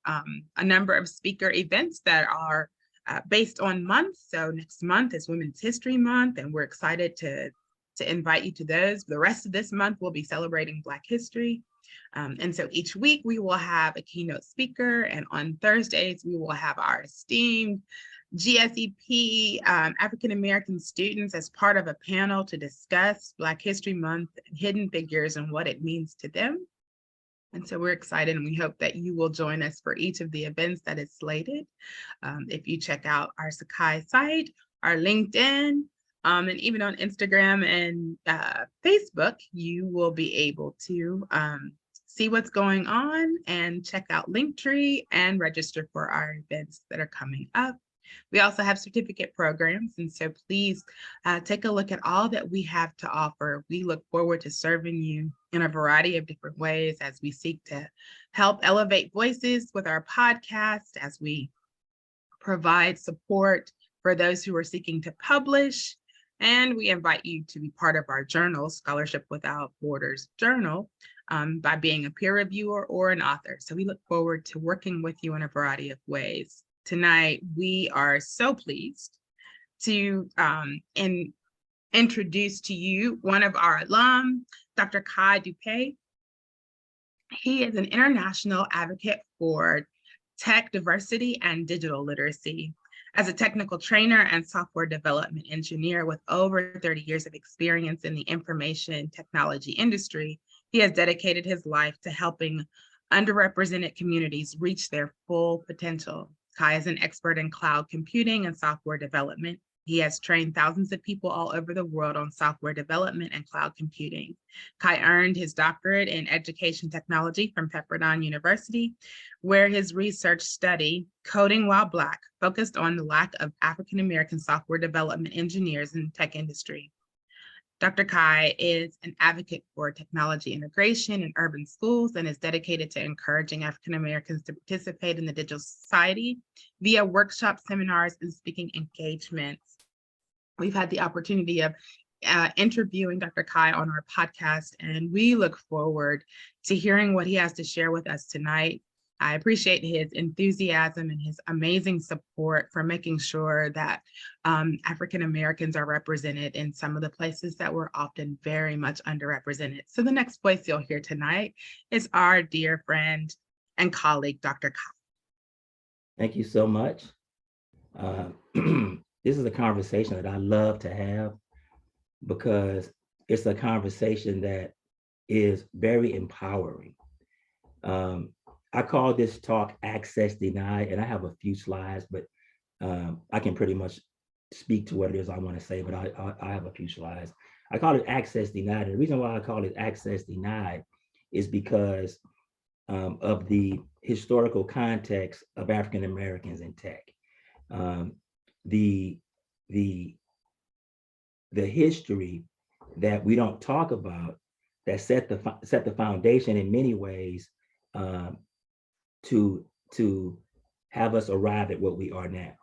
a number of speaker events that are based on months. So next month is Women's History Month, and we're excited to invite you to those. The rest of this month, we'll be celebrating Black history. And so each week we will have a keynote speaker, and on Thursdays, we will have our esteemed GSEP African-American students as part of a panel to discuss Black History Month, hidden figures, and what it means to them. And so we're excited, and we hope that you will join us for each of the events that is slated. If you check out our Sakai site, our LinkedIn, and even on Instagram and Facebook, you will be able to see what's going on and check out Linktree and register for our events that are coming up. We also have certificate programs, and so please take a look at all that we have to offer. We look forward to serving you in a variety of different ways as we seek to help elevate voices with our podcast, as we provide support for those who are seeking to publish. And we invite you to be part of our journal, Scholarship Without Borders Journal, by being a peer reviewer or an author. So we look forward to working with you in a variety of ways. Tonight, we are so pleased to introduce to you one of our alum, Dr. Kai Dupe. He is an international advocate for tech diversity and digital literacy. As a technical trainer and software development engineer with over 30 years of experience in the information technology industry, he has dedicated his life to helping underrepresented communities reach their full potential. Kai is an expert in cloud computing and software development. He has trained thousands of people all over the world on software development and cloud computing. Kai earned his doctorate in education technology from Pepperdine University, where his research study, Coding While Black, focused on the lack of African-American software development engineers in the tech industry. Dr. Kai is an advocate for technology integration in urban schools and is dedicated to encouraging African-Americans to participate in the digital society via workshops, seminars, and speaking engagements. We've had the opportunity of interviewing Dr. Kai on our podcast, and we look forward to hearing what he has to share with us tonight. I appreciate his enthusiasm and his amazing support for making sure that African Americans are represented in some of the places that were often very much underrepresented. So the next voice you'll hear tonight is our dear friend and colleague, Dr. Kai. Thank you so much. This is a conversation that I love to have because it's a conversation that is very empowering. I call this talk Access Denied, and I have a few slides, but I can pretty much speak to what it is I want to say, but I have a few slides. I call it Access Denied. And the reason why I call it Access Denied is because of the historical context of African Americans in tech. The history that we don't talk about that set the foundation in many ways to have us arrive at what we are now.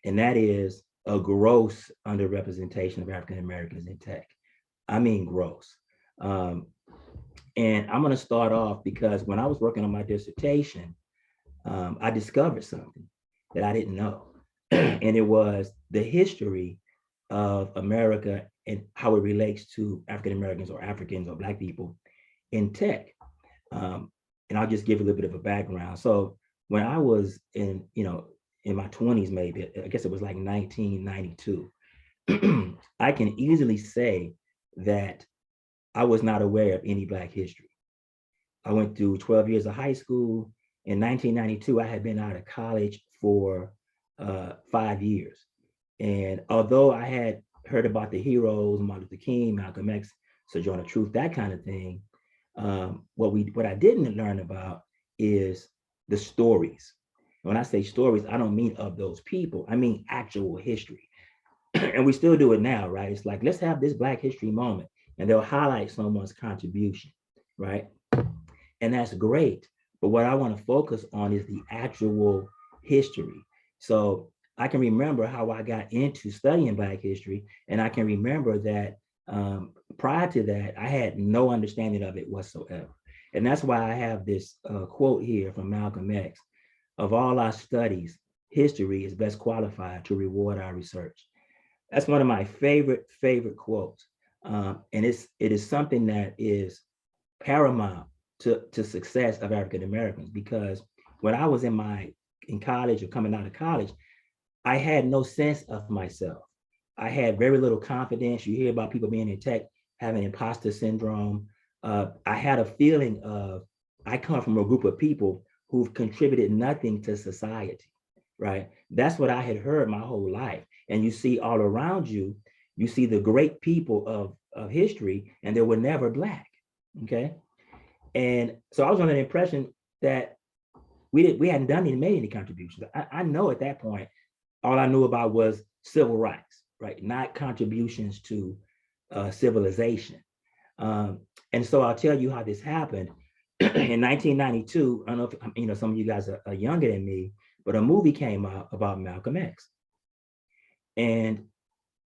And that is a gross underrepresentation of African Americans in tech. I mean, gross. And I'm gonna start off because when I was working on my dissertation, I discovered something that I didn't know. And it was the history of America and how it relates to African Americans or Africans or Black people in tech. And I'll just give a little bit of a background. So when I was in my 20s, maybe, I guess it was like 1992, I can easily say that I was not aware of any Black history. I went through 12 years of high school. In 1992, I had been out of college for 5 years. And although I had heard about the heroes, Martin Luther King, Malcolm X, Sojourner Truth, that kind of thing, what I didn't learn about is the stories. When I say stories, I don't mean of those people, I mean actual history. And we still do it now, right? It's like, let's have this Black history moment and they'll highlight someone's contribution, right? And that's great. But what I want to focus on is the actual history. So I can remember how I got into studying Black history, and I can remember that prior to that, I had no understanding of it whatsoever. And that's why I have this quote here from Malcolm X: of all our studies, history is best qualified to reward our research. That's one of my favorite quotes. And it is something that is paramount to success of African Americans, because when I was in college or coming out of college, I had no sense of myself. I had very little confidence. You hear about people being in tech having imposter syndrome. I had a feeling of, I come from a group of people who've contributed nothing to society, right? That's what I had heard my whole life. And you see all around you, you see the great people of history, and they were never Black, okay? And so I was under the impression that we hadn't done made any contributions. I know at that point, all I knew about was civil rights, right? Not contributions to civilization. And so I'll tell you how this happened. In 1992, I don't know if some of you guys are younger than me, but a movie came out about Malcolm X. And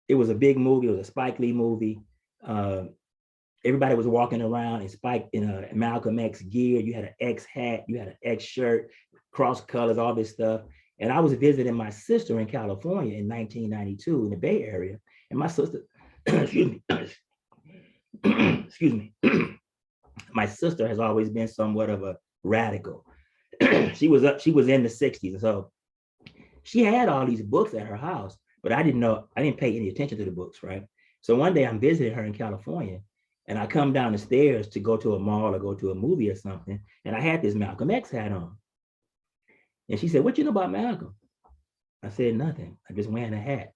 it was a big movie. It was a Spike Lee movie. Everybody was walking around in a Malcolm X gear. You had an X hat, you had an X shirt, cross colors, all this stuff. And I was visiting my sister in California in 1992 in the Bay Area. And my sister, excuse me, my sister has always been somewhat of a radical. She was in the 60s. So she had all these books at her house, but I didn't pay any attention to the books, right? So one day I'm visiting her in California, and I come down the stairs to go to a mall or go to a movie or something, and I had this Malcolm X hat on. And she said, "What you know about Malcolm?" I said, "Nothing. I'm just wearing a hat."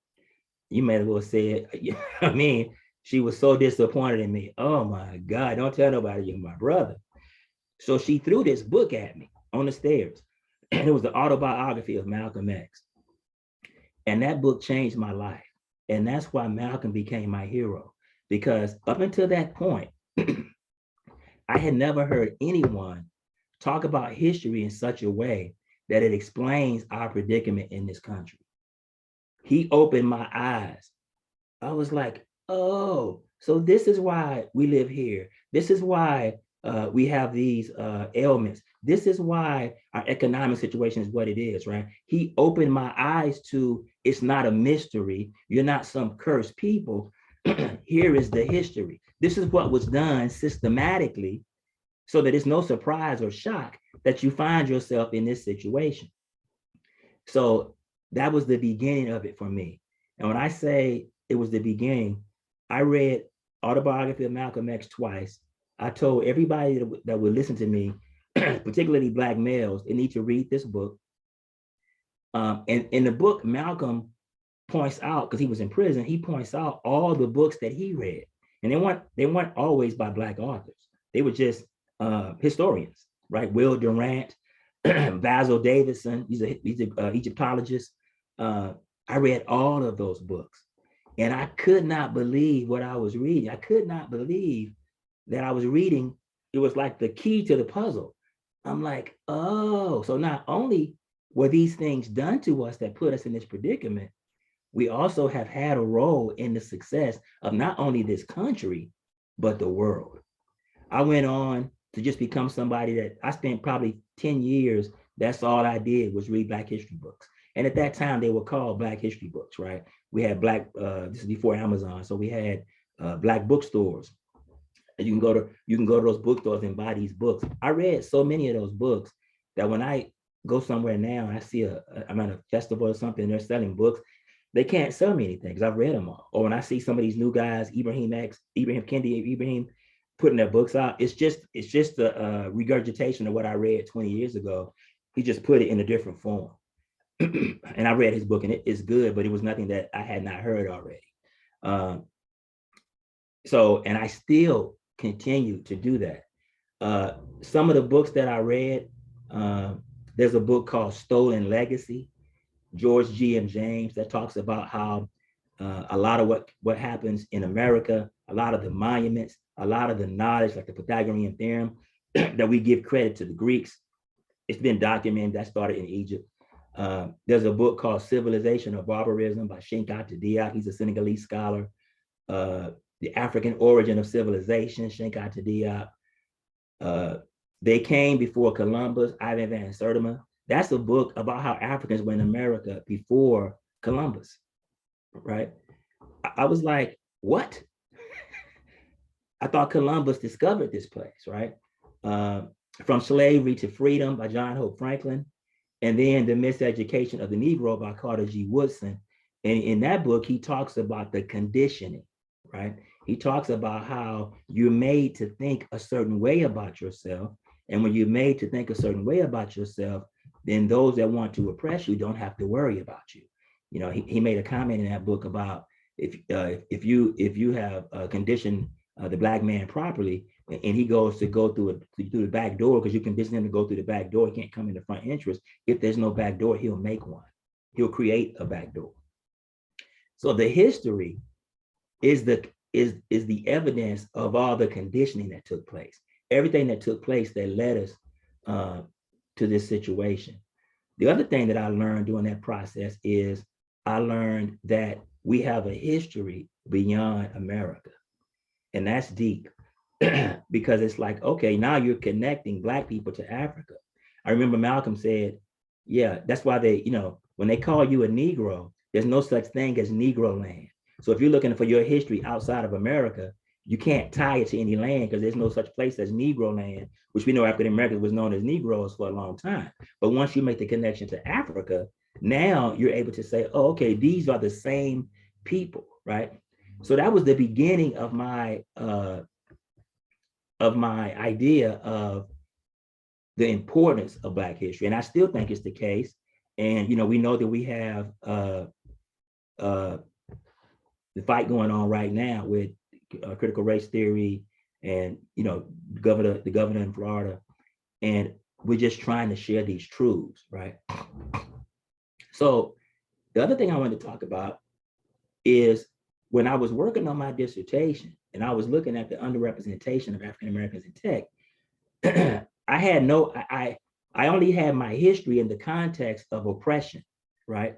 You may as well say it. I mean, she was so disappointed in me. Oh my God, don't tell nobody you're my brother. So she threw this book at me on the stairs. And it was the autobiography of Malcolm X. And that book changed my life. And that's why Malcolm became my hero. Because up until that point, I had never heard anyone talk about history in such a way that it explains our predicament in this country. He opened my eyes. I was like, oh, so this is why we live here. This is why we have these ailments. This is why our economic situation is what it is, right? He opened my eyes to, it's not a mystery. You're not some cursed people. Here is the history. This is what was done systematically, so that it's no surprise or shock that you find yourself in this situation. So that was the beginning of it for me. And when I say it was the beginning, I read Autobiography of Malcolm X twice. I told everybody that would listen to me, particularly Black males, they need to read this book. And in the book, Malcolm points out, because he was in prison, he points out all the books that he read. And they weren't always by Black authors. They were just historians, right? Will Durant, Basil Davidson, he's an Egyptologist. I read all of those books, and I could not believe what I was reading. I could not believe that I was reading. It was like the key to the puzzle. I'm like, oh, so not only were these things done to us that put us in this predicament, we also have had a role in the success of not only this country, but the world. I went on to just become somebody that I spent probably 10 years. That's all I did was read Black history books. And at that time, they were called Black history books, right? We had this is before Amazon. So we had Black bookstores. And you can go to those bookstores and buy these books. I read so many of those books that when I go somewhere now and I see I'm at a festival or something, and they're selling books, they can't sell me anything because I've read them all. Or when I see some of these new guys, Ibrahim Kendi, putting their books out, it's just a regurgitation of what I read 20 years ago. He just put it in a different form. And I read his book, and it's good, but it was nothing that I had not heard already. And I still continue to do that. Some of the books that I read, there's a book called Stolen Legacy, George G.M. James, that talks about how a lot of what happens in America, a lot of the monuments, a lot of the knowledge, like the Pythagorean theorem, that we give credit to the Greeks. It's been documented. That started in Egypt. There's a book called Civilization or Barbarism by Shenkata Diop. He's a Senegalese scholar. The African Origin of Civilization, Shenkata Diop. They Came Before Columbus, Ivan Van Sertima. That's a book about how Africans were in America before Columbus, right? I was like, what? I thought Columbus discovered this place, right? From Slavery to Freedom by John Hope Franklin, and then The Miseducation of the Negro by Carter G. Woodson. And in that book, he talks about the conditioning, right? He talks about how you're made to think a certain way about yourself. And when you're made to think a certain way about yourself, then those that want to oppress you don't have to worry about you. You know, he made a comment in that book about if you have conditioned the Black man properly, and he goes to go through the back door because you condition him to go through the back door, he can't come in the front entrance. If there's no back door, he'll make one. He'll create a back door. So the history is the evidence of all the conditioning that took place, everything that took place that led us to this situation. The other thing that I learned during that process is I learned that we have a history beyond America, and that's deep. Because it's like, okay, now you're connecting Black people to Africa. I remember Malcolm said, yeah, that's why they, when they call you a Negro, there's no such thing as Negro land. So if you're looking for your history outside of America, you can't tie it to any land because there's no such place as Negro land, which we know African Americans was known as Negroes for a long time. But once you make the connection to Africa, now you're able to say, oh, okay, these are the same people, right? So that was the beginning of my idea of the importance of Black history. And I still think it's the case. And, we know that we have the fight going on right now with critical race theory and, the governor in Florida. And we're just trying to share these truths, right? So the other thing I wanted to talk about is when I was working on my dissertation and I was looking at the underrepresentation of African Americans in tech, I only had my history in the context of oppression, right?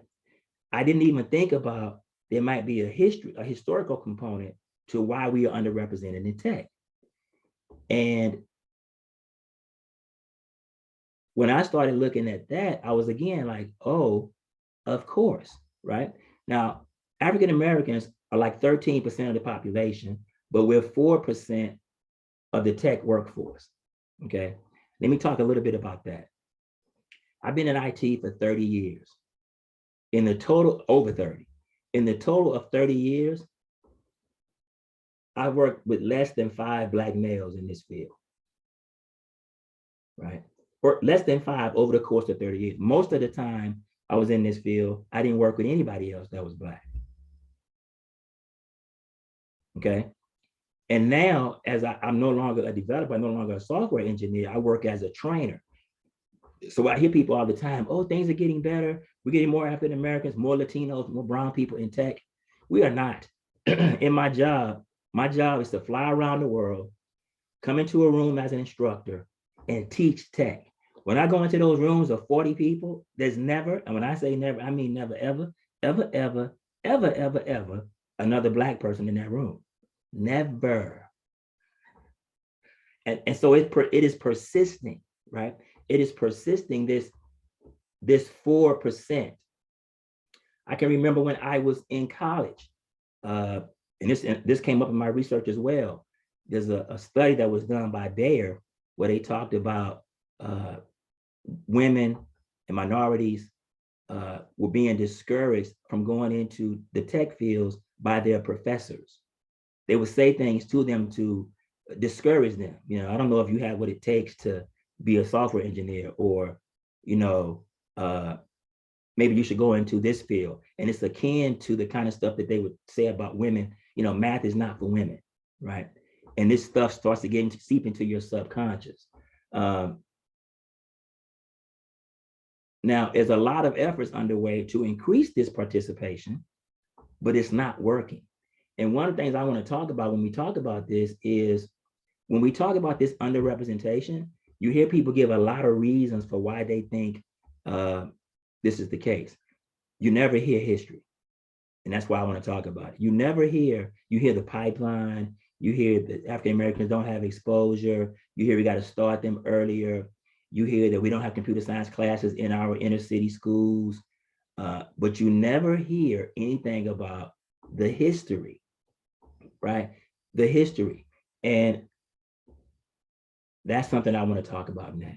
I didn't even think about there might be a historical component to why we are underrepresented in tech. And when I started looking at that, I was again like, oh, of course, right? Now, African Americans are like 13% of the population, but we're 4% of the tech workforce, okay? Let me talk a little bit about that. I've been in IT for 30 years. In the total, over 30. In the total of 30 years, I worked with less than 5 Black males in this field, right? Or less than 5 over the course of 30 years. Most of the time I was in this field, I didn't work with anybody else that was Black, okay? And now, as I'm no longer a developer, I'm no longer a software engineer, I work as a trainer. So I hear people all the time, oh, things are getting better. We're getting more African Americans, more Latinos, more brown people in tech. We are not. In my job is to fly around the world, come into a room as an instructor and teach tech. When I go into those rooms of 40 people, there's never, and when I say never, I mean never, ever, another Black person in that room. Never. And so it is persisting, right? It is persisting, this 4%. I can remember when I was in college, and this came up in my research as well. There's a study that was done by Bayer where they talked about women and minorities were being discouraged from going into the tech fields by their professors. They would say things to them to discourage them. I don't know if you have what it takes to be a software engineer, or, maybe you should go into this field. And it's akin to the kind of stuff that they would say about women, math is not for women, right? And this stuff starts to seep into your subconscious. Now, there's a lot of efforts underway to increase this participation, but it's not working. And one of the things I want to talk about when we talk about this is, when we talk about this underrepresentation, you hear people give a lot of reasons for why they think this is the case. You never hear history. And that's why I want to talk about it. You hear the pipeline, You hear that African Americans don't have exposure. You hear we got to start them earlier. You hear that we don't have computer science classes in our inner city schools. But you never hear anything about the history, right? The history. And that's something I want to talk about now.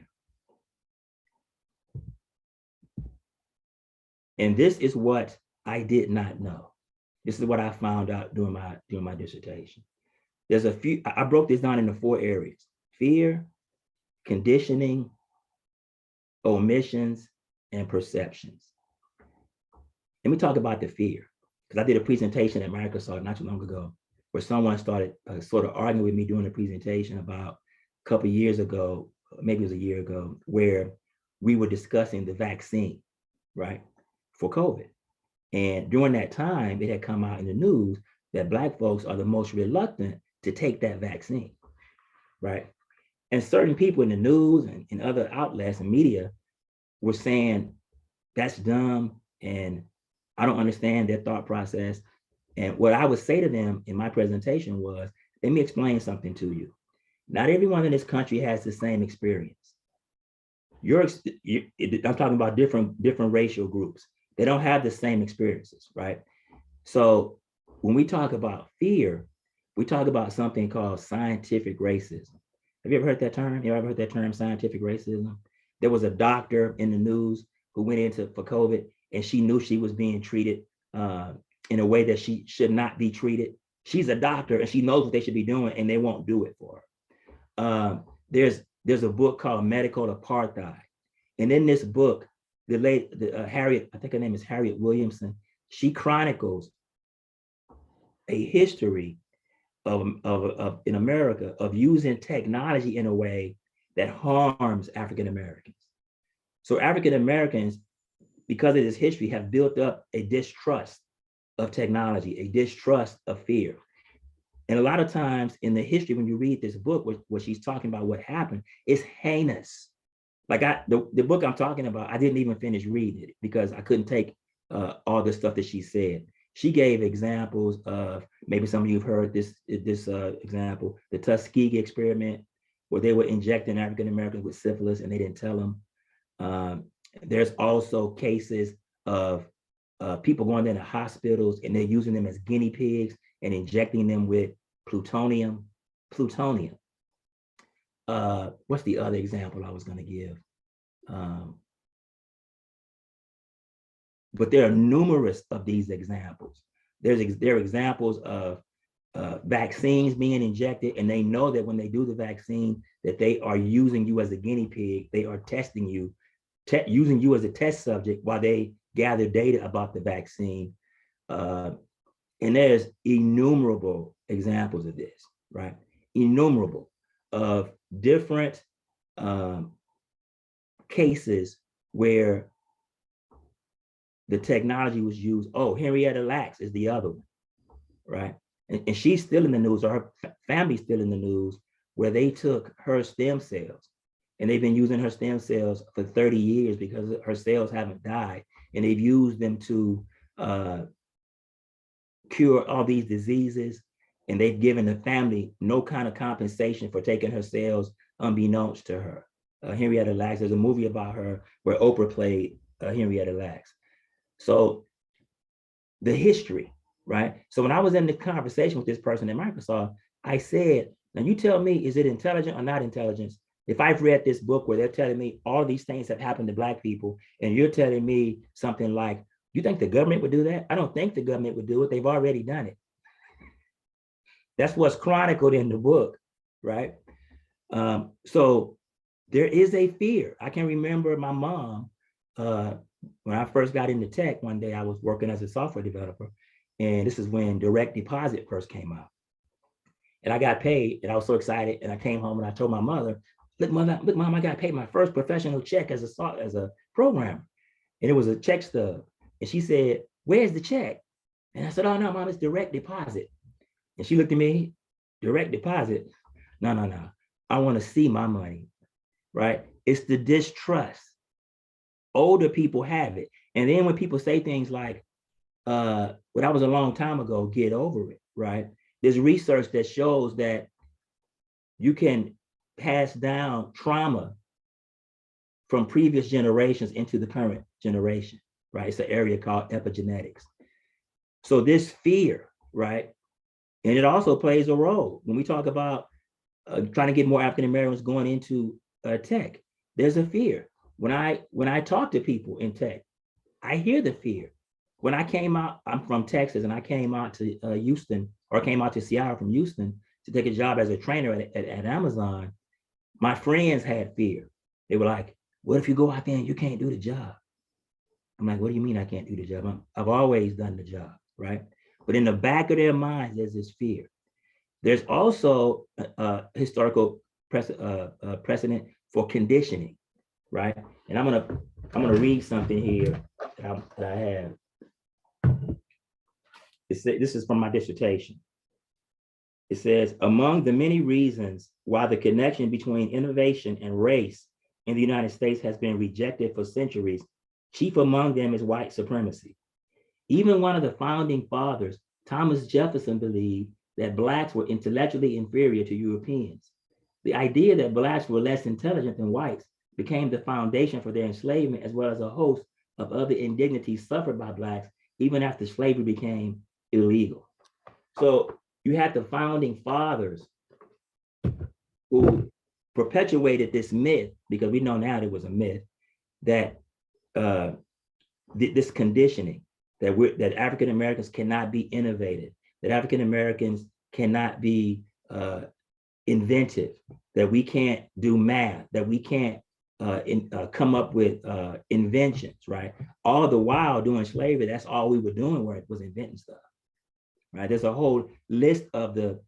And this is what I did not know. This is what I found out during my dissertation. There's a few, I broke this down into 4 areas: fear, conditioning, omissions, and perceptions. Let me talk about the fear, because I did a presentation at Microsoft not too long ago where someone started sort of arguing with me during a presentation about a couple of years ago, maybe it was a year ago, where we were discussing the vaccine, right, for COVID. And during that time, it had come out in the news that Black folks are the most reluctant to take that vaccine, right? And certain people in the news and in other outlets and media were saying, that's dumb, and I don't understand their thought process. And what I would say to them in my presentation was, let me explain something to you. Not everyone in this country has the same experience. I'm talking about different racial groups. They don't have the same experiences, right? So when we talk about fear, we talk about something called scientific racism. Have you ever heard that term? You ever heard that term, scientific racism? There was a doctor in the news who went for COVID, and she knew she was being treated in a way that she should not be treated. She's a doctor and she knows what they should be doing, and they won't do it for her. There's a book called Medical Apartheid. And in this book, Harriet, I think her name is Harriet Williamson, she chronicles a history of in America of using technology in a way that harms African Americans. So African Americans, because of this history, have built up a distrust of technology, a distrust of fear. And a lot of times in the history, when you read this book, what she's talking about, what happened, is heinous. Like the book I'm talking about, I didn't even finish reading it because I couldn't take all the stuff that she said. She gave examples of, maybe some of you have heard this example, the Tuskegee experiment, where they were injecting African Americans with syphilis and they didn't tell them. There's also cases of people going into hospitals and they're using them as guinea pigs and injecting them with plutonium. What's the other example I was going to give? But there are numerous of these examples. There are examples of vaccines being injected, and they know that when they do the vaccine, that they are using you as a guinea pig. They are testing you, using you as a test subject while they gather data about the vaccine. And there's innumerable examples of this, right? Innumerable of different cases where the technology was used. Oh, Henrietta Lacks is the other one, right? And she's still in the news, or her family's still in the news, where they took her stem cells and they've been using her stem cells for 30 years because her cells haven't died. And they've used them to cure all these diseases. And they've given the family no kind of compensation for taking her cells unbeknownst to her. Henrietta Lacks, there's a movie about her where Oprah played Henrietta Lacks. So the history, right? So when I was in the conversation with this person at Microsoft, I said, now you tell me, is it intelligent or not intelligence? If I've read this book where they're telling me all these things have happened to Black people, and you're telling me something like, you think the government would do that? I don't think the government would do it. They've already done it. That's what's chronicled in the book, right? So there is a fear. I can remember my mom, when I first got into tech, one day I was working as a software developer, and this is when direct deposit first came out. And I got paid, and I was so excited, and I came home and I told my mother, look, mom, I got paid my first professional check as a programmer. And it was a check stub. And she said, where's the check? And I said, oh no, mom, it's direct deposit. And she looked at me, direct deposit? No. I want to see my money, right? It's the distrust. Older people have it. And then when people say things like, well, that was a long time ago, get over it, right? there's research that shows that you can pass down trauma from previous generations into the current generation, right? It's an area called epigenetics. So this fear, right? And it also plays a role when we talk about trying to get more African Americans going into tech. There's a fear. When I talk to people in tech, I hear the fear. When I came out, I'm from Texas, and I came out to Houston, or came out to Seattle from Houston to take a job as a trainer at Amazon. My friends had fear. They were like, what if you go out there and you can't do the job? I'm like, what do you mean I can't do the job? I've always done the job, right? But in the back of their minds, there's this fear. There's also a historical precedent for conditioning, right? And I'm gonna read something here that I have. This is from my dissertation. It says, among the many reasons why the connection between innovation and race in the United States has been rejected for centuries, chief among them is white supremacy. Even one of the founding fathers, Thomas Jefferson, believed that Blacks were intellectually inferior to Europeans. The idea that Blacks were less intelligent than whites became the foundation for their enslavement, as well as a host of other indignities suffered by Blacks even after slavery became illegal. So you had the founding fathers who perpetuated this myth, because we know now it was a myth, that this conditioning, that African Americans cannot be innovative, that African Americans cannot be inventive, that we can't do math, that we can't come up with inventions, right? All the while during slavery, that's all we were doing was inventing stuff, right? There's a whole list of the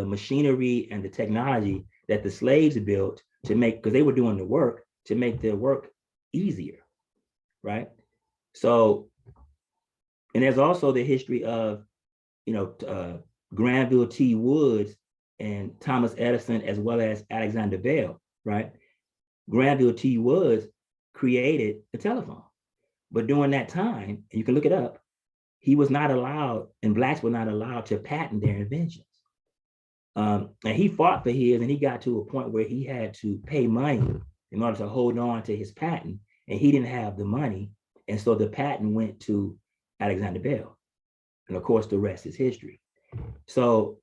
machinery and the technology that the slaves built to make, because they were doing the work, to make their work easier, right? So, and there's also the history of, Granville T. Woods and Thomas Edison, as well as Alexander Bell, right? Granville T. Woods created the telephone. But during that time, and you can look it up, he was not allowed, and Blacks were not allowed to patent their inventions. And he fought for his, and he got to a point where he had to pay money in order to hold on to his patent, and he didn't have the money. And so the patent went to Alexander Bell. And of course, the rest is history. So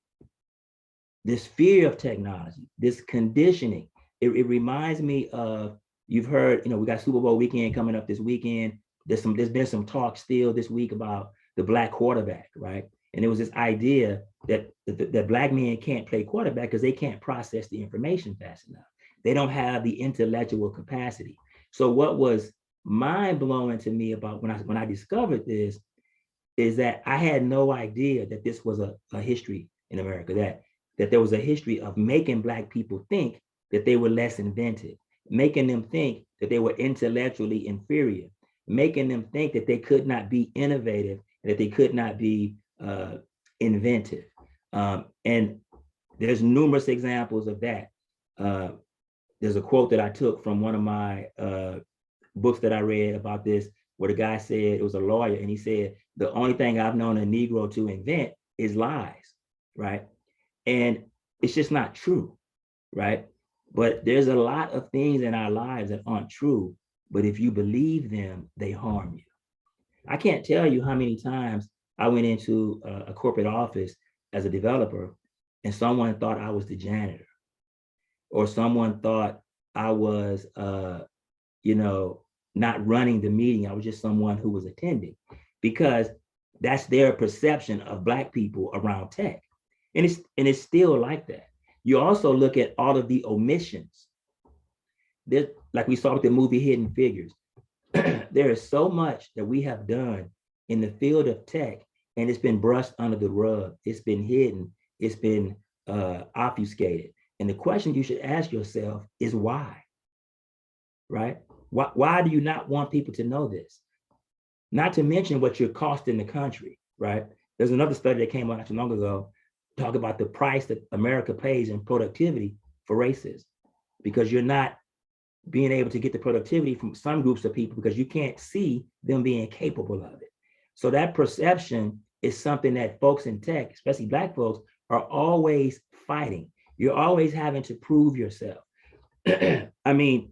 this fear of technology, this conditioning, it reminds me of, you've heard, we got Super Bowl weekend coming up this weekend. There's been some talk still this week about the Black quarterback, right? And it was this idea that Black men can't play quarterback because they can't process the information fast enough. They don't have the intellectual capacity. So what was mind-blowing to me about when I discovered this is that I had no idea that this was a history in America, that there was a history of making Black people think that they were less inventive, making them think that they were intellectually inferior, making them think that they could not be innovative, that they could not be inventive. And there's numerous examples of that. There's a quote that I took from one of my books that I read about this, where the guy said, it was a lawyer, and he said, the only thing I've known a Negro to invent is lies, right? And it's just not true, right? But there's a lot of things in our lives that aren't true, but if you believe them, they harm you. I can't tell you how many times I went into a corporate office as a developer, and someone thought I was the janitor, or someone thought I was, not running the meeting. I was just someone who was attending, because that's their perception of Black people around tech. And it's still like that. You also look at all of the omissions. There's, like we saw with the movie Hidden Figures, there is so much that we have done in the field of tech, and it's been brushed under the rug. It's been hidden. It's been obfuscated. And the question you should ask yourself is why, right? Why do you not want people to know this? Not to mention what you're costing the country, right? There's another study that came out not too long ago, talk about the price that America pays in productivity for racism, because you're not being able to get the productivity from some groups of people because you can't see them being capable of it. So that perception is something that folks in tech, especially Black folks, are always fighting. You're always having to prove yourself. I mean,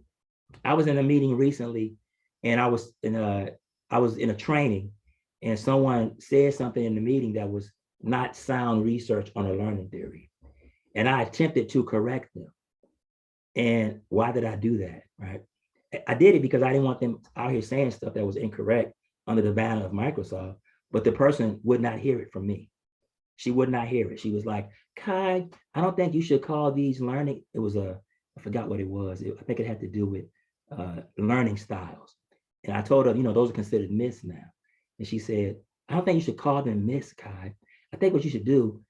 I was in a meeting recently, and I was in a training, and someone said something in the meeting that was not sound research on a learning theory, and I attempted to correct them. And why did I do that? Right? I did it because I didn't want them out here saying stuff that was incorrect under the banner of Microsoft, but the person would not hear it from me. She would not hear it. She was like, Kai, I don't think you should call these learning. It was I forgot what it was. I think it had to do with learning styles. And I told her, those are considered myths now. And she said, I don't think you should call them myths, Kai. I think what you should do,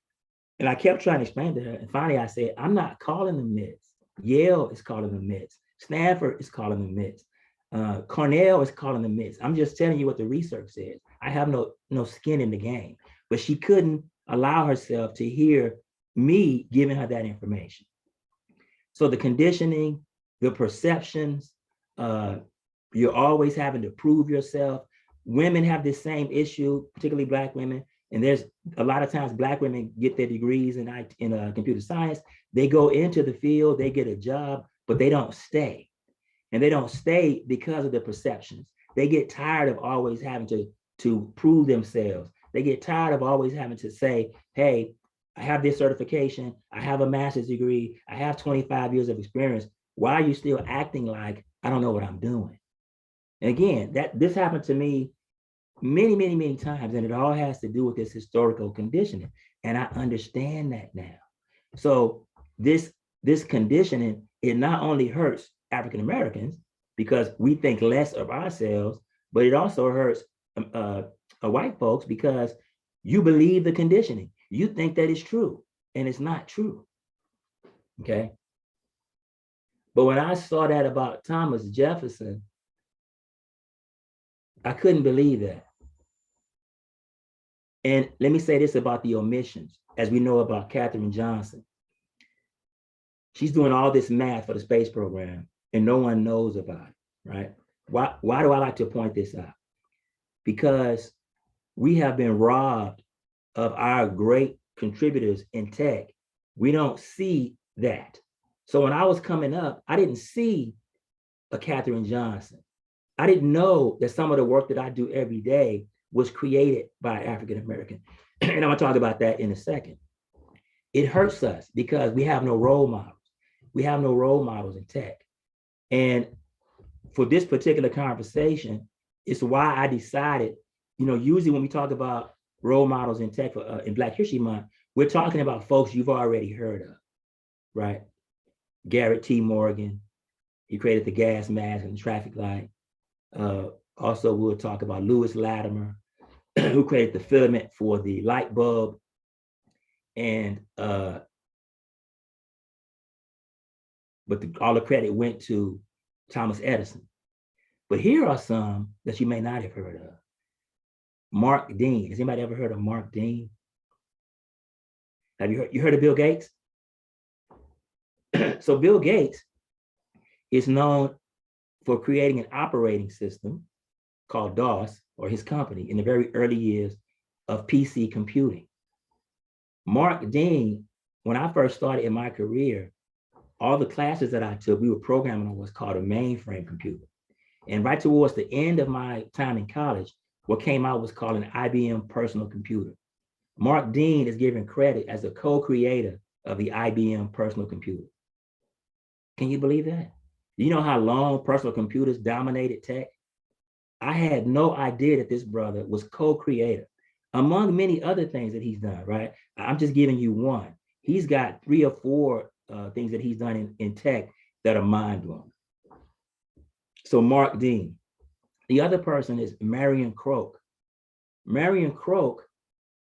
and I kept trying to explain to her. And finally I said, I'm not calling them myths. Yale is calling them myths. Stanford is calling them myths. Cornell is calling them myths. I'm just telling you what the research says. I have no skin in the game. But she couldn't allow herself to hear me giving her that information. So the conditioning, the perceptions, you're always having to prove yourself. Women have this same issue, particularly Black women. And there's a lot of times Black women get their degrees in computer science. They go into the field, they get a job, but they don't stay. And they don't stay because of the perceptions. They get tired of always having to prove themselves. They get tired of always having to say, hey, I have this certification, I have a master's degree, I have 25 years of experience. Why are you still acting like I don't know what I'm doing? And again, this happened to me many, many, many times, and it all has to do with this historical conditioning. And I understand that now. So this conditioning, it not only hurts African Americans because we think less of ourselves, but it also hurts white folks because you believe the conditioning. You think that it's true, and it's not true. Okay. But when I saw that about Thomas Jefferson, I couldn't believe that. And let me say this about the omissions, as we know about Katherine Johnson. She's doing all this math for the space program, and no one knows about it, right? Why do I like to point this out? Because we have been robbed of our great contributors in tech. We don't see that. So when I was coming up, I didn't see a Katherine Johnson. I didn't know that some of the work that I do every day was created by African American. And I'm gonna talk about that in a second. It hurts us because we have no role models. We have no role models in tech. And for this particular conversation, it's why I decided, usually when we talk about role models in tech in Black History Month, we're talking about folks you've already heard of, right? Garrett T. Morgan, he created the gas mask and the traffic light. Also, we'll talk about Lewis Latimer, who created the filament for the light bulb. And all the credit went to Thomas Edison. But here are some that you may not have heard of. Mark Dean. Has anybody ever heard of Mark Dean? Have you heard of Bill Gates? So Bill Gates is known for creating an operating system called DOS, or his company, in the very early years of PC computing. Mark Dean, when I first started in my career, all the classes that I took, we were programming on what's called a mainframe computer. And right towards the end of my time in college, what came out was called an IBM personal computer. Mark Dean is given credit as a co-creator of the IBM personal computer. Can you believe that? You know how long personal computers dominated tech? I had no idea that this brother was co-creator, among many other things that he's done, right? I'm just giving you one. He's got 3 or 4 things that he's done in tech that are mind-blowing. So Mark Dean. The other person is Marion Croak. Marion Croak,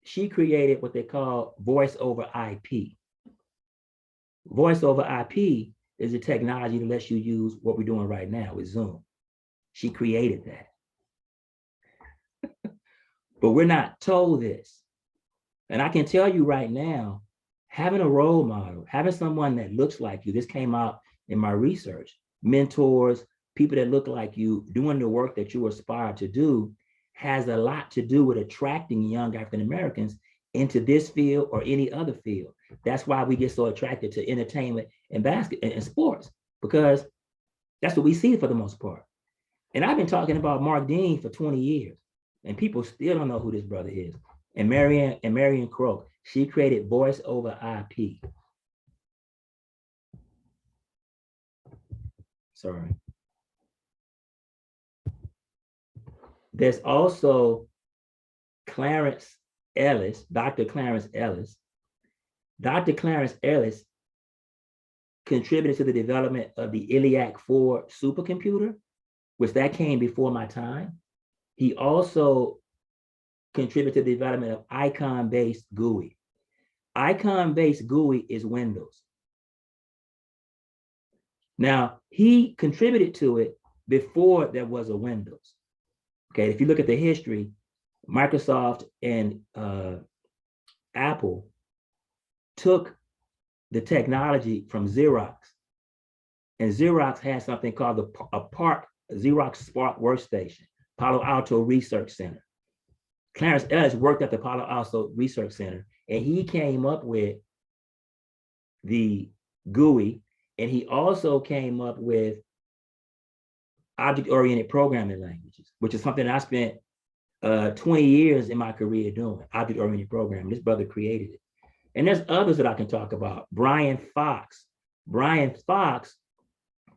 she created what they call voice over IP. Voice over IP is a technology that lets you use what we're doing right now with Zoom. She created that. But we're not told this. And I can tell you right now, having a role model, having someone that looks like you, this came out in my research, mentors, people that look like you, doing the work that you aspire to do, has a lot to do with attracting young African Americans into this field or any other field. That's why we get so attracted to entertainment and basketball and sports, because that's what we see for the most part. And I've been talking about Mark Dean for 20 years, and people still don't know who this brother is. And Marion Croak, she created Voice over IP. Sorry. There's also Clarence Ellis, Dr. Clarence Ellis. Dr. Clarence Ellis contributed to the development of the Iliac 4 supercomputer, which that came before my time. He also contributed to the development of icon-based GUI. Icon-based GUI is Windows. Now, he contributed to it before there was a Windows. Okay, if you look at the history, Microsoft and Apple took the technology from Xerox, and Xerox has something called Xerox Spark Workstation, Palo Alto Research Center. Clarence Ellis worked at the Palo Alto Research Center, and he came up with the GUI, and he also came up with object-oriented programming languages, which is something I spent 20 years in my career doing, object-oriented programming. This brother created it. And there's others that I can talk about. Brian Fox. Brian Fox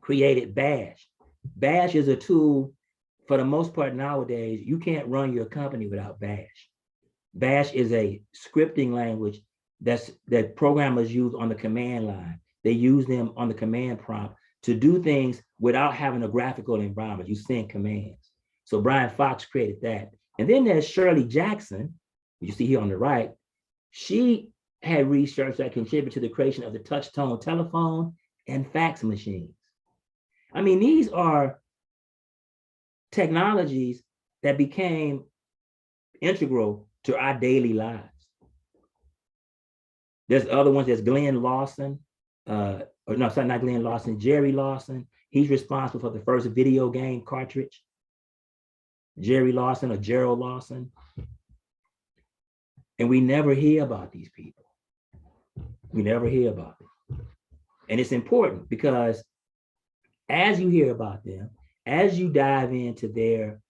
created Bash. Bash is a tool, for the most part nowadays, you can't run your company without Bash. Bash is a scripting language that programmers use on the command line. They use them on the command prompt to do things without having a graphical environment. You send commands. So Brian Fox created that. And then there's Shirley Jackson, you see here on the right. She had research that contributed to the creation of the touch-tone telephone and fax machines. I mean, these are technologies that became integral to our daily lives. There's other ones. There's Glenn Lawson, or no, sorry, not Glenn Lawson, Jerry Lawson. He's responsible for the first video game cartridge. Jerry Lawson or Gerald Lawson. And we never hear about these people. We never hear about them. And it's important because as you hear about them, as you dive into their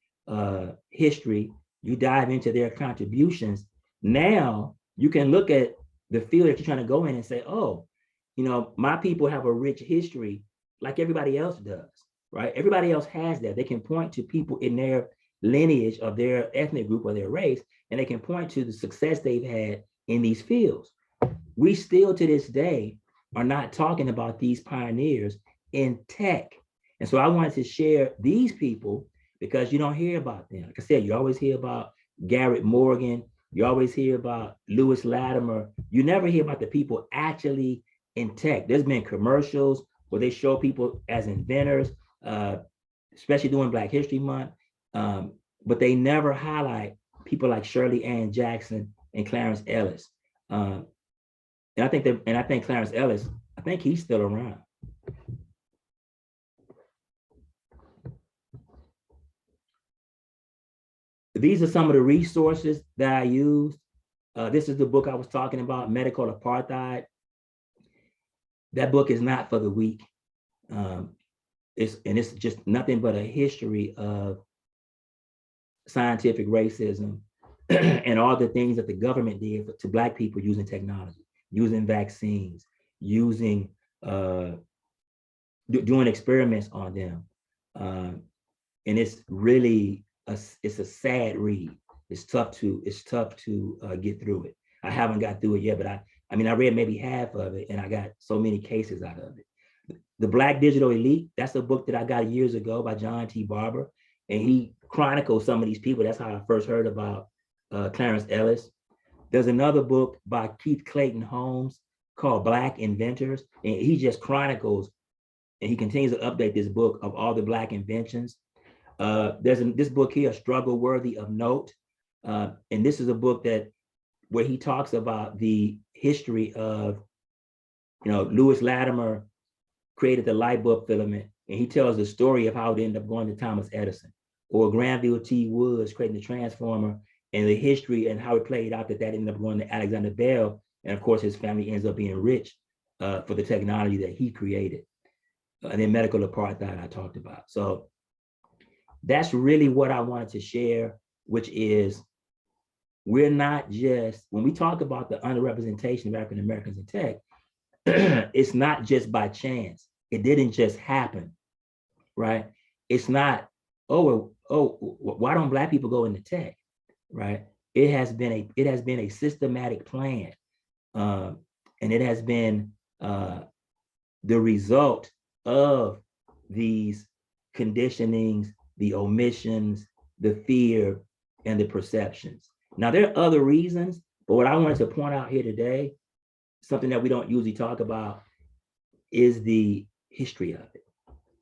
history, you dive into their contributions, now you can look at the field that you're trying to go in and say, oh, you know, my people have a rich history like everybody else does, right? Everybody else has that. They can point to people in their lineage of their ethnic group or their race, and they can point to the success they've had in these fields. We still to this day are not talking about these pioneers in tech. And so I wanted to share these people because you don't hear about them. Like I said, you always hear about Garrett Morgan, you always hear about Lewis Latimer. You never hear about the people actually in tech. There's been commercials where they show people as inventors, especially during Black History Month, but they never highlight people like Shirley Ann Jackson and Clarence Ellis. And I think Clarence Ellis, I think he's still around. These are some of the resources that I used. This is the book I was talking about, Medical Apartheid. That book is not for the weak. It's just nothing but a history of scientific racism and all the things that the government did to Black people using technology, using vaccines, using doing experiments on them. And it's really it's a sad read. It's tough to get through it. I haven't got through it yet, but I mean I read maybe half of it, and I got so many cases out of it. The Black Digital Elite, that's a book that I got years ago by John T. Barber, and he chronicles some of these people. That's how I first heard about Clarence Ellis. There's another book by Keith Clayton Holmes called Black Inventors, and he just chronicles, and he continues to update this book of all the Black inventions. There's this book here, Struggle Worthy of Note, and this is a book where he talks about the history of, Lewis Latimer created the light bulb filament, and he tells the story of how it ended up going to Thomas Edison, or Granville T. Woods creating the transformer and the history and how it played out, that ended up going to Alexander Bell. And of course, his family ends up being rich for the technology that he created. And then medical apartheid I talked about. So that's really what I wanted to share, which is we're not just, when we talk about the underrepresentation of African Americans in tech, it's not just by chance. It didn't just happen, right? It's not, why don't Black people go into tech, right? It has been a systematic plan, and it has been the result of these conditionings, the omissions, the fear, and the perceptions. Now, there are other reasons, but what I wanted to point out here today, something that we don't usually talk about, is the history of it.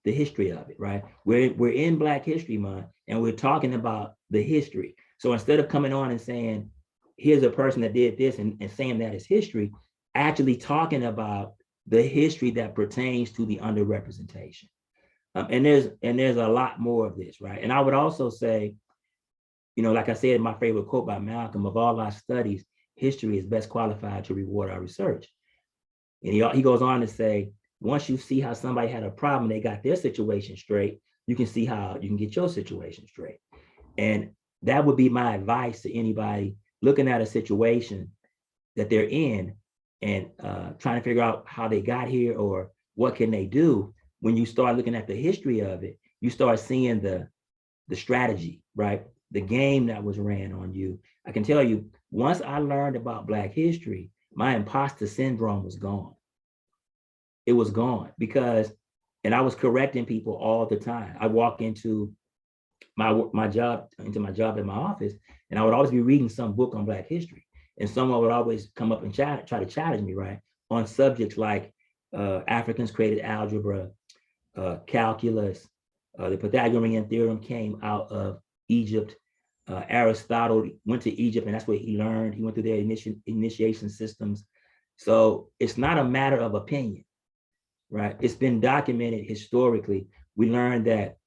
The history of it, right? We're in Black History Month, and we're talking about the history. So instead of coming on and saying, here's a person that did this and saying that is history, actually talking about the history that pertains to the underrepresentation. And there's a lot more of this, right? And I would also say, like I said, my favorite quote by Malcolm, of all our studies, history is best qualified to reward our research. And he goes on to say, once you see how somebody had a problem, they got their situation straight, you can see how you can get your situation straight. And that would be my advice to anybody looking at a situation that they're in and trying to figure out how they got here or what can they do. When you start looking at the history of it, you start seeing the strategy, right? The game that was ran on you. I can tell you, once I learned about Black history, my imposter syndrome was gone. It was gone because, and I was correcting people all the time. I walk into my job in my office, and I would always be reading some book on Black history. And someone would always come up and try to challenge me, right? On subjects like Africans created algebra, calculus, the Pythagorean theorem came out of Egypt. Aristotle went to Egypt, and that's where he learned. He went through their initiation systems. So it's not a matter of opinion, right? It's been documented historically. We learned that,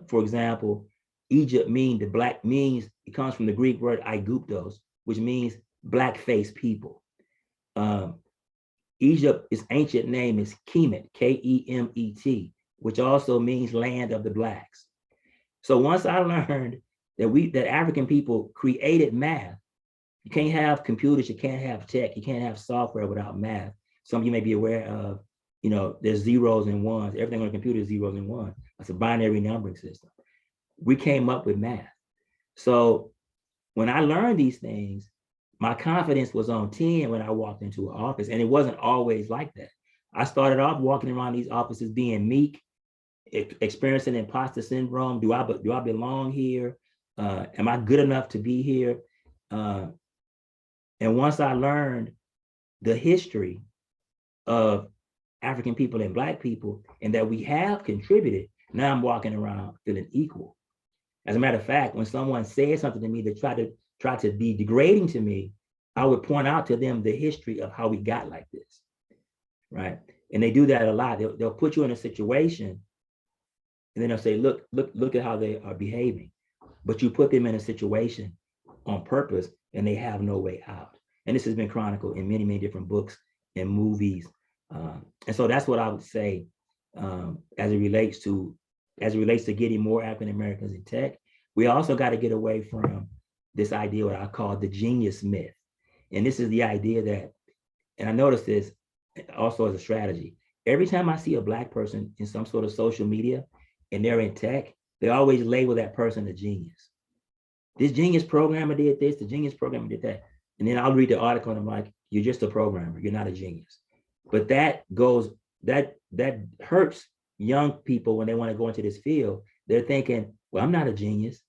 for example, Egypt it comes from the Greek word aiguptos, which means black-faced people. Egypt, its ancient name is Kemet, K-E-M-E-T, which also means land of the blacks. So once I learned that African people created math, you can't have computers, you can't have tech, you can't have software without math. Some of you may be aware of, there's zeros and ones. Everything on a computer is zeros and ones. That's a binary numbering system. We came up with math. So when I learned these things, my confidence was on 10 when I walked into an office, and it wasn't always like that. I started off walking around these offices being meek, experiencing imposter syndrome. Do I belong here? Am I good enough to be here? And once I learned the history of African people and Black people, and that we have contributed, now I'm walking around feeling equal. As a matter of fact, when someone said something to me that tried to be degrading to me, I would point out to them the history of how we got like this, right? And they do that a lot. They'll put you in a situation, and then they'll say, look at how they are behaving. But you put them in a situation on purpose, and they have no way out. And this has been chronicled in many, many different books and movies. And so that's what I would say as it relates to getting more African Americans in tech. We also got to get away from this idea, what I call the genius myth. And this is the idea that, and I noticed this also as a strategy, every time I see a Black person in some sort of social media and they're in tech, they always label that person a genius. This genius programmer did this, the genius programmer did that. And then I'll read the article and I'm like, you're just a programmer, you're not a genius. But that hurts young people when they want to go into this field. They're thinking, well, I'm not a genius,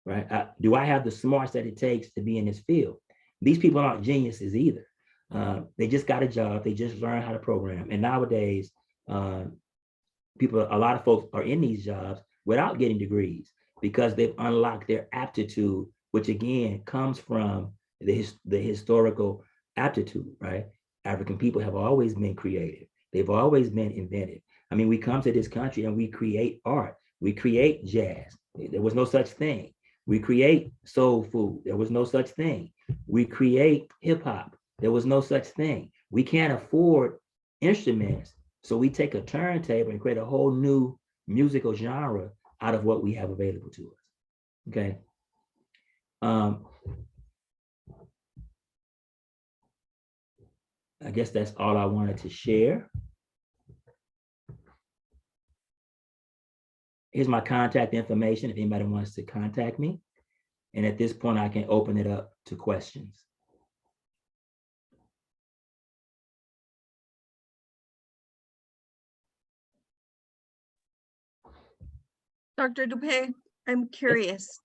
right? Do I have the smarts that it takes to be in this field? These people aren't geniuses either. They just got a job. They just learned how to program. And nowadays, a lot of folks are in these jobs without getting degrees because they've unlocked their aptitude, which again comes from the historical aptitude, right? African people have always been creative. They've always been inventive. I mean, we come to this country and we create art. We create jazz. There was no such thing. We create soul food. There was no such thing. We create hip hop. There was no such thing. We can't afford instruments. So we take a turntable and create a whole new musical genre out of what we have available to us. Okay. I guess that's all I wanted to share. Here's my contact information if anybody wants to contact me. And at this point, I can open it up to questions. Dr. Dupe, I'm curious.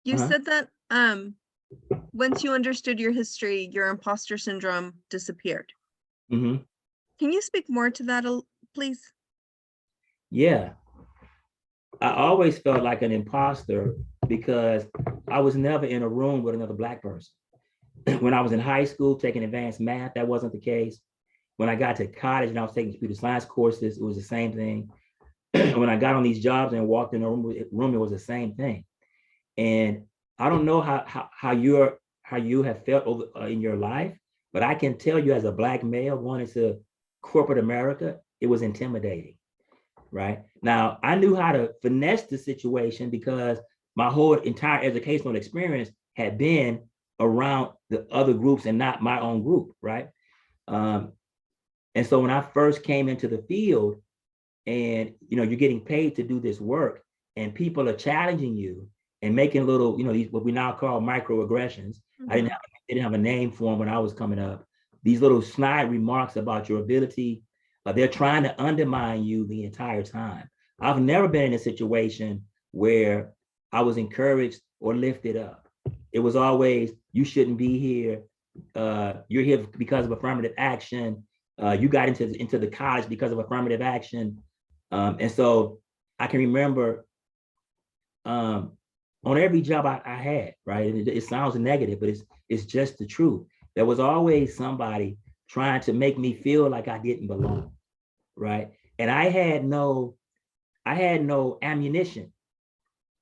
You Uh-huh. said that once you understood your history, your imposter syndrome disappeared. Mm-hmm. Can you speak more to that, please? Yeah. I always felt like an imposter because I was never in a room with another Black person. When I was in high school taking advanced math, that wasn't the case. When I got to college and I was taking computer science courses, it was the same thing. When I got on these jobs and walked in a room, it was the same thing. And I don't know how you have felt over in your life, but I can tell you as a Black male going into corporate America, it was intimidating, right? Now, I knew how to finesse the situation because my whole entire educational experience had been around the other groups and not my own group, right? And so when I first came into the field and, you're getting paid to do this work and people are challenging you and making little, these, what we now call microaggressions. Mm-hmm. I didn't have a name for them when I was coming up. These little snide remarks about your ability, they're trying to undermine you the entire time. I've never been in a situation where I was encouraged or lifted up. It was always, you shouldn't be here. You're here because of affirmative action. You got into the college because of affirmative action. And so I can remember on every job I had, right? And it sounds negative, but it's just the truth. There was always somebody trying to make me feel like I didn't belong, right? And I had no ammunition,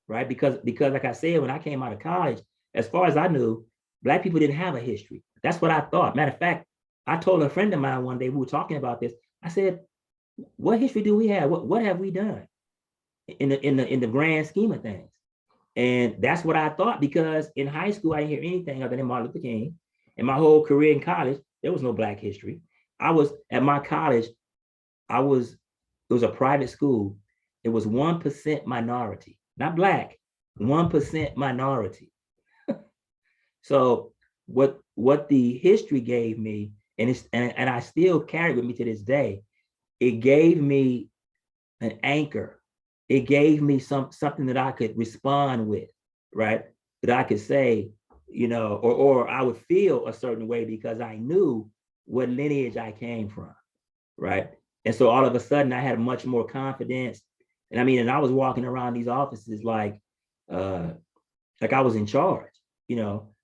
right? Because like I said, when I came out of college, as far as I knew, Black people didn't have a history. That's what I thought. Matter of fact, I told a friend of mine one day, we were talking about this. I said, what history do we have? What have we done in the grand scheme of things? And that's what I thought, because in high school, I didn't hear anything other than Martin Luther King. In my whole career in college, there was no Black history. I was at my college, it was a private school. It was 1% minority, not Black, 1% minority. So what the history gave me, and I still carry with me to this day, it gave me an anchor. It gave me something that I could respond with, right? That I could say, or I would feel a certain way because I knew what lineage I came from, right? And so all of a sudden I had much more confidence. And I was walking around these offices like I was in charge,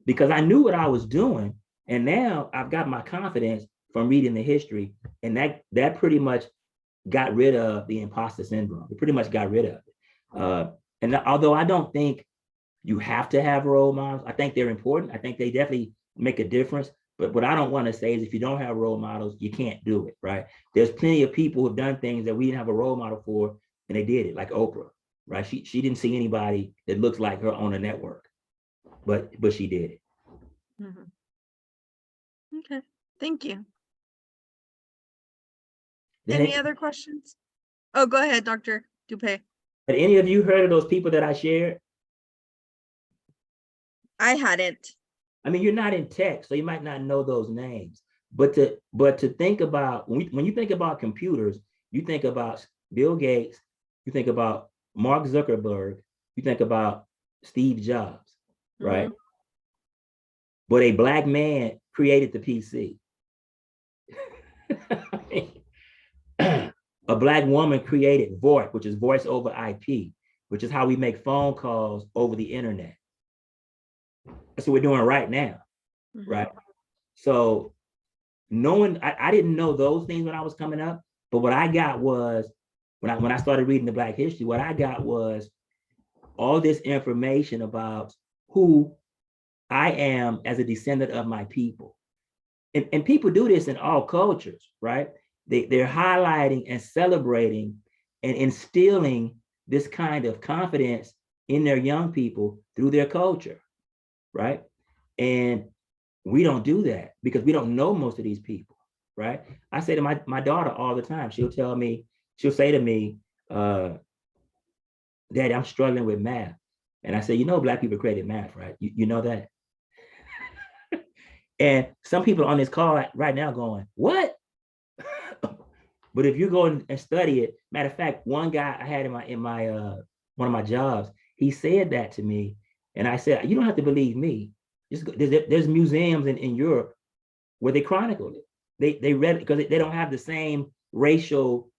because I knew what I was doing. And now I've got my confidence from reading the history, and that pretty much got rid of the imposter syndrome. It pretty much got rid of it. And although I don't think you have to have role models, I think they're important. I think they definitely make a difference. But what I don't want to say is if you don't have role models, you can't do it, right? There's plenty of people who've done things that we didn't have a role model for, and they did it, like Oprah, right? She didn't see anybody that looks like her on a network, but she did it. Mm-hmm. Okay, thank you. Any other questions? Oh, go ahead, Dr. Dupe. Had any of you heard of those people that I shared? I hadn't. You're not in tech, so you might not know those names. But to think about, when you think about computers, you think about Bill Gates, you think about Mark Zuckerberg, you think about Steve Jobs, right? Mm-hmm. But a Black man created the PC. A Black woman created VoIP, which is voice over IP, which is how we make phone calls over the internet. That's what we're doing right now, mm-hmm. right? So I didn't know those things when I was coming up, but what I got was, when I started reading the Black history, what I got was all this information about who I am as a descendant of my people. And people do this in all cultures, right? They're highlighting and celebrating and instilling this kind of confidence in their young people through their culture, right? And we don't do that because we don't know most of these people, right? I say to my daughter all the time, she'll say to me, Daddy, I'm struggling with math. And I say, you know, Black people created math, right? You know that? And some people on this call right now going, what? But if you go and study it, matter of fact, one guy I had in my one of my jobs, he said that to me. And I said, you don't have to believe me. There's museums in Europe where they chronicled it. They read it because they don't have the same racial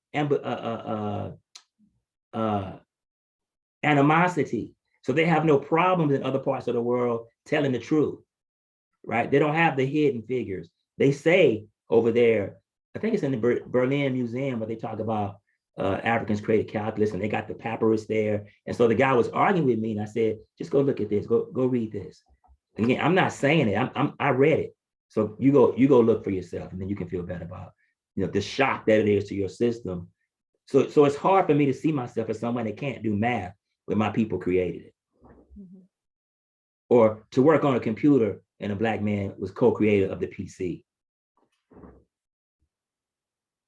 animosity. So they have no problems in other parts of the world telling the truth, right? They don't have the hidden figures. They say over there, I think it's in the Berlin Museum where they talk about Africans created calculus, and they got the papyrus there. And so the guy was arguing with me, and I said, just go look at this, go read this. And again, I'm not saying it, I read it. So you go look for yourself, and then you can feel better about, you know, the shock that it is to your system. So it's hard for me to see myself as someone that can't do math when my people created it. Mm-hmm. Or to work on a computer and a Black man was co-creator of the PC.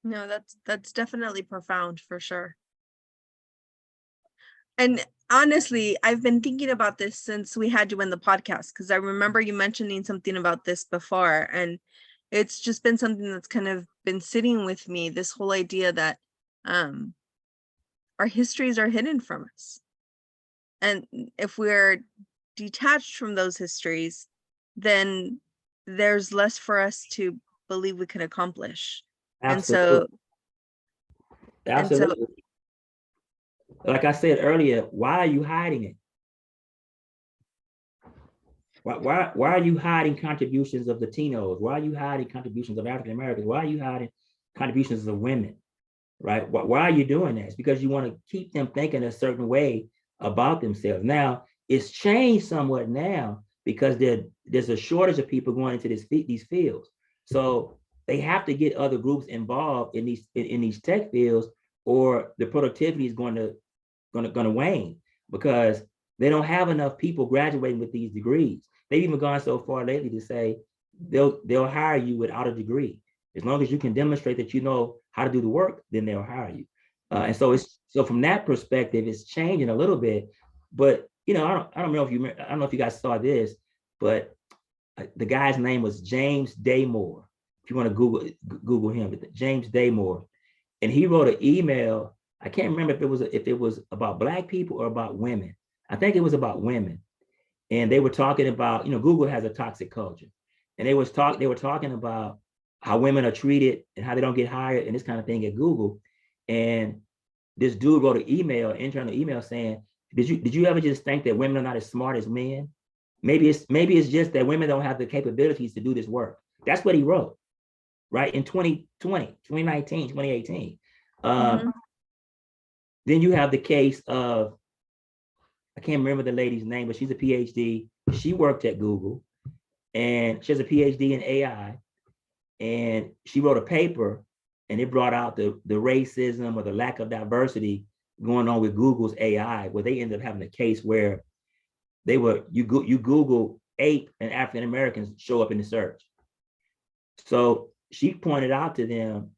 No, that's definitely profound for sure. And honestly, I've been thinking about this since we had you in the podcast, because I remember you mentioning something about this before, and it's just been something that's kind of been sitting with me, this whole idea that our histories are hidden from us. And if we're detached from those histories, then there's less for us to believe we can accomplish. Absolutely. And so, like I said earlier, why are you hiding it? Why are you hiding contributions of Latinos? Why are you hiding contributions of African Americans? Why are you hiding contributions of women? Right? Why are you doing that? It's because you want to keep them thinking a certain way about themselves. Now, it's changed somewhat now because there's a shortage of people going into these fields. So they have to get other groups involved in these tech fields, or the productivity is going to wane because they don't have enough people graduating with these degrees. They've even gone so far lately to say they'll hire you without a degree. As long as you can demonstrate that you know how to do the work, then they'll hire you. And so from that perspective, it's changing a little bit. But you know, I don't know if you guys saw this, but the guy's name was James Damore. If you want to Google him, James Damore, and he wrote an email. I can't remember if it was about Black people or about women. I think it was about women, and they were talking about, you know, Google has a toxic culture, and they were talking about how women are treated and how they don't get hired and this kind of thing at Google. And this dude wrote an internal email saying, did you ever just think that women are not as smart as men? Maybe it's just that women don't have the capabilities to do this work. That's what he wrote, right? In 2020, 2019, 2018. Then you have the case of, I can't remember the lady's name, but she's a PhD. She worked at Google, and she has a PhD in AI. And she wrote a paper, and it brought out the racism or the lack of diversity going on with Google's AI, where they ended up having a case where you Google ape and African Americans show up in the search. So she pointed out to them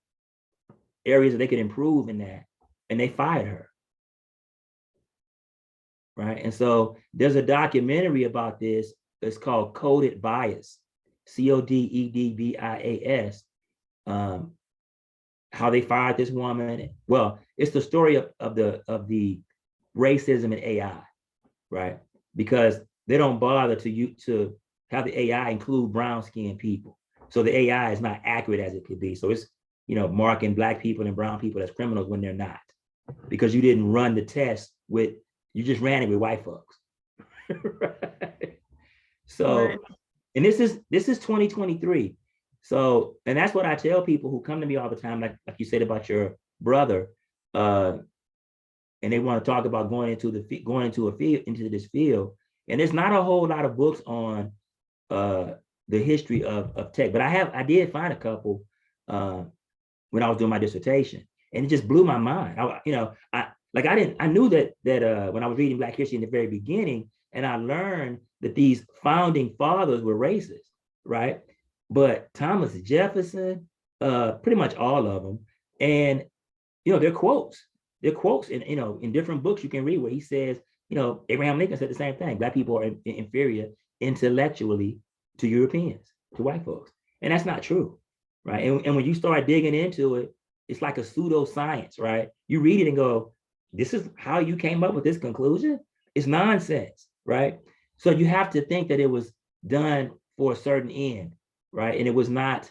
areas that they could improve in that, and they fired her. Right. And so there's a documentary about this. It's called Coded Bias, CODED-BIAS. How they fired this woman. Well, it's the story of the racism in AI, right? Because they don't bother to have the AI include brown-skinned people. So the AI is not accurate as it could be. So it's, you know, marking Black people and brown people as criminals when they're not, because you didn't run the test you just ran it with white folks. Right? So, right. And this is 2023. So, and that's what I tell people who come to me all the time, like you said about your brother. and they want to talk about going into this field. And there's not a whole lot of books on the history of tech, but I did find a couple when I was doing my dissertation, and it just blew my mind. I knew that when I was reading Black history in the very beginning, and I learned that these founding fathers were racist, right? But Thomas Jefferson, pretty much all of them, and they're quotes in different books you can read where he says, Abraham Lincoln said the same thing: Black people are inferior intellectually to Europeans, to white folks, and that's not true, right? And when you start digging into it, it's like a pseudoscience, right? You read it and go, this is how you came up with this conclusion? It's nonsense, right? So you have to think that it was done for a certain end, right? And it was not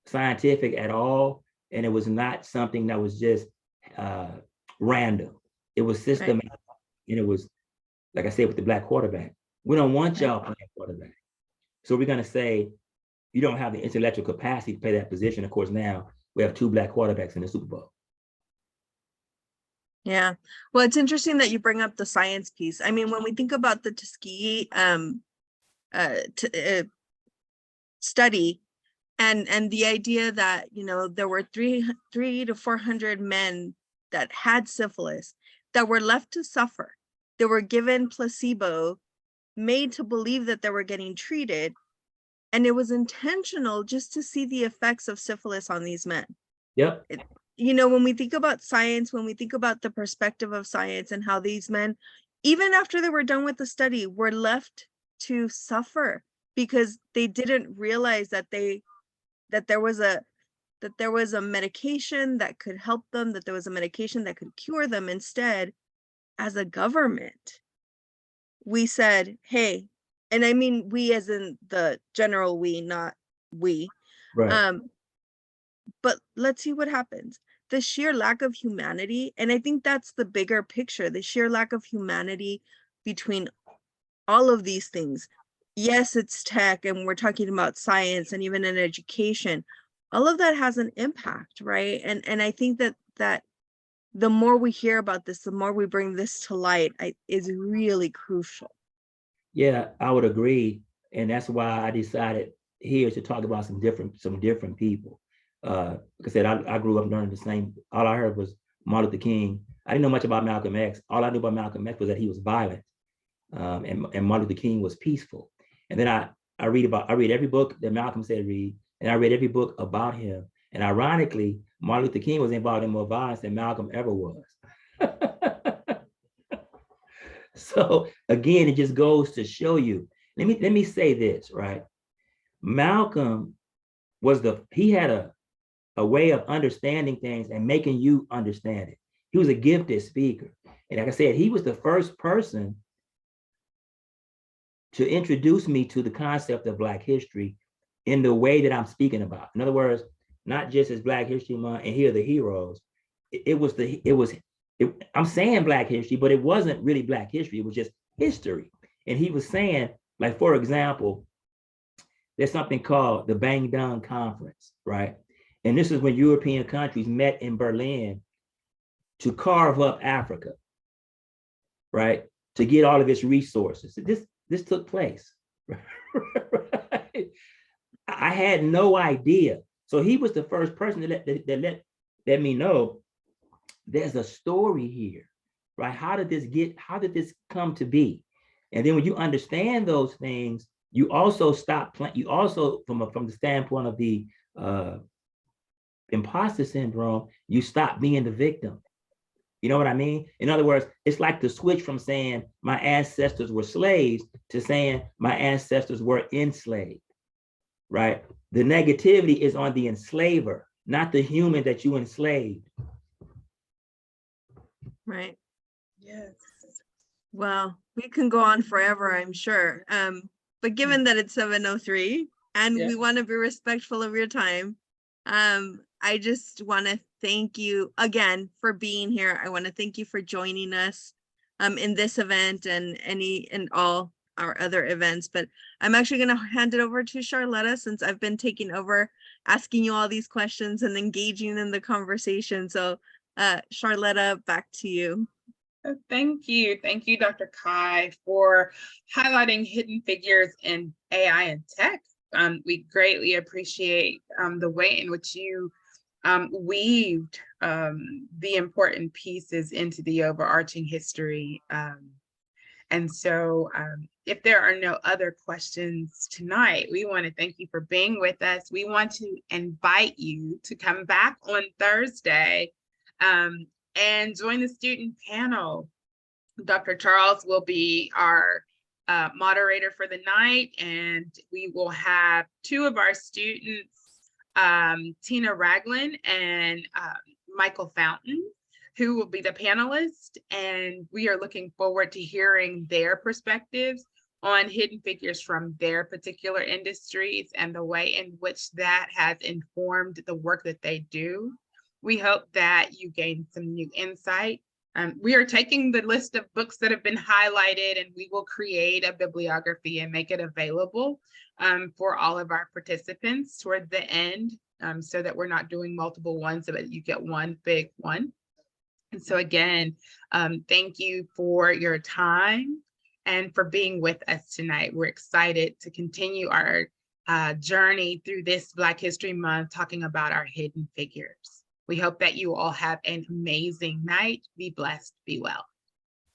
scientific at all, and it was not something that was just random. It was systematic, right. And it was, like I said, with the Black quarterback. We don't want y'all playing quarterback. So we're going to say, you don't have the intellectual capacity to play that position. Of course, now we have 2 Black quarterbacks in the Super Bowl. Yeah. Well, it's interesting that you bring up the science piece. I mean, when we think about the Tuskegee study and the idea that, there were 300 to 400 men that had syphilis that were left to suffer. They were given placebo, made to believe that they were getting treated. And it was intentional just to see the effects of syphilis on these men. Yep. When we think about science, when we think about the perspective of science and how these men, even after they were done with the study, were left to suffer because they didn't realize that there was a medication that could help them, that there was a medication that could cure them. Instead, as a government, we said, hey, and I mean we as in the general we, not we, right. But let's see what happens. The sheer lack of humanity, and I think that's the bigger picture, the sheer lack of humanity between all of these things. Yes, it's tech, and we're talking about science, and even in education, all of that has an impact, right? And I think that the more we hear about this, the more we bring this to light, is really crucial. Yeah, I would agree, and that's why I decided here to talk about some different people. Like I said, I grew up learning the same. All I heard was Martin Luther King. I didn't know much about Malcolm X. All I knew about Malcolm X was that he was violent, and Martin Luther King was peaceful. And then I read every book that Malcolm said read, and I read every book about him. And ironically, Martin Luther King was involved in more violence than Malcolm ever was. So again, it just goes to show you. Let me say this, right? Malcolm he had a way of understanding things and making you understand it. He was a gifted speaker. And like I said, he was the first person to introduce me to the concept of Black history in the way that I'm speaking about. In other words, not just as Black History Month and here are the heroes. I'm saying Black history, but it wasn't really Black history. It was just history. And he was saying, like, for example, there's something called the Bang Dong Conference, right? And this is when European countries met in Berlin to carve up Africa, right? To get all of its resources. This took place. Right? I had no idea. So he was the first person that let me know there's a story here, right? How did this come to be? And then when you understand those things, you also stop playing. You also, from the standpoint of the imposter syndrome, you stop being the victim. You know what I mean? In other words, it's like the switch from saying my ancestors were slaves to saying my ancestors were enslaved, right? The negativity is on the enslaver, not the human that you enslaved. Right. Yes. Well, we can go on forever, I'm sure. But given that it's 7:03 and we want to be respectful of your time, I just want to thank you again for being here. I want to thank you for joining us in this event and all our other events. But I'm actually going to hand it over to Charlotta, since I've been taking over asking you all these questions and engaging in the conversation. So Charlotta, back to you. Thank you. Thank you, Dr. Kai, for highlighting hidden figures in AI and tech. We greatly appreciate the way in which you weaved the important pieces into the overarching history. And so if there are no other questions tonight, we want to thank you for being with us. We want to invite you to come back on Thursday and join the student panel. Dr. Charles will be our moderator for the night, and we will have two of our students, Tina Ragland and Michael Fountain, who will be the panelists, and we are looking forward to hearing their perspectives on hidden figures from their particular industries and the way in which that has informed the work that they do. We hope that you gain some new insight. We are taking the list of books that have been highlighted, and we will create a bibliography and make it available for all of our participants toward the end, so that we're not doing multiple ones, so that you get one big one. And so again, thank you for your time and for being with us tonight. We're excited to continue our journey through this Black History Month, talking about our hidden figures. We hope that you all have an amazing night. Be blessed, be well.